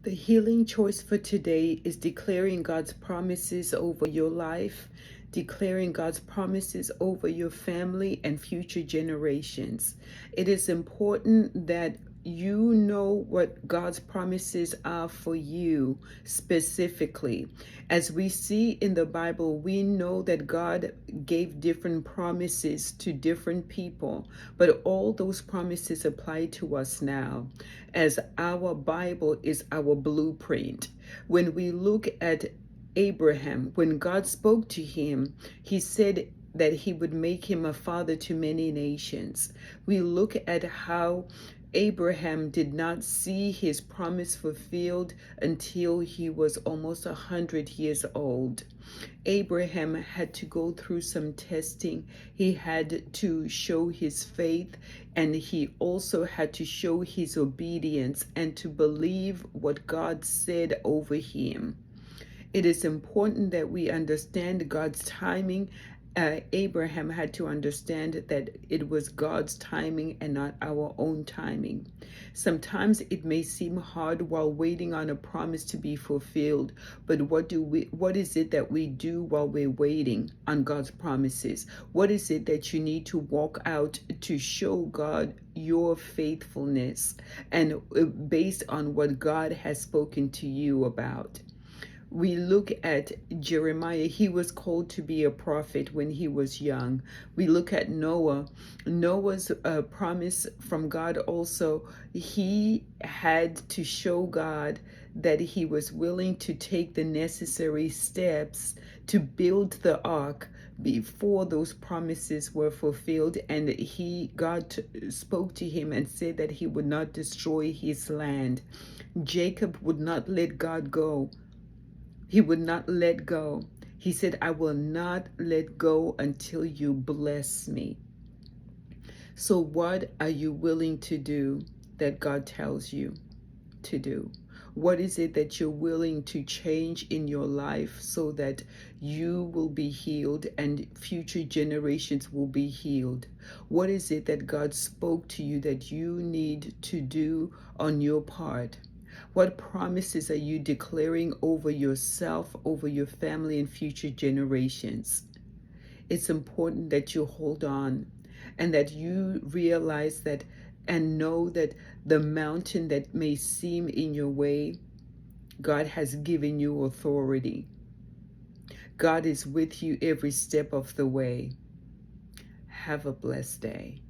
The healing choice for today is declaring God's promises over your life, declaring God's promises over your family and future generations. It is important that you know what God's promises are for you specifically. As we see in the Bible, we know that God gave different promises to different people, but all those promises apply to us now, as our Bible is our blueprint. When we look at Abraham, when God spoke to him, he said that he would make him a father to many nations. We look at how Abraham did not see his promise fulfilled until he was almost 100 years old. Abraham had to go through some testing. He had to show his faith, and he also had to show his obedience and to believe what God said over him. It is important that we understand God's timing. Abraham had to understand that it was God's timing and not our own timing. Sometimes it may seem hard while waiting on a promise to be fulfilled, but what is it that we do while we're waiting on God's promises? What is it that you need to walk out to show God your faithfulness and based on what God has spoken to you about? We look at Jeremiah. He was called to be a prophet when he was young. We look at Noah. Noah's promise from God also. He had to show God that he was willing to take the necessary steps to build the ark before those promises were fulfilled, and God spoke to him and said that he would not destroy his land. Jacob would not let God go. He would not let go. He said, I will not let go until you bless me. So what are you willing to do that God tells you to do? What is it that you're willing to change in your life so that you will be healed and future generations will be healed? What is it that God spoke to you that you need to do on your part? What promises are you declaring over yourself, over your family, and future generations? It's important that you hold on and that you realize that and know that the mountain that may seem in your way, God has given you authority. God is with you every step of the way. Have a blessed day.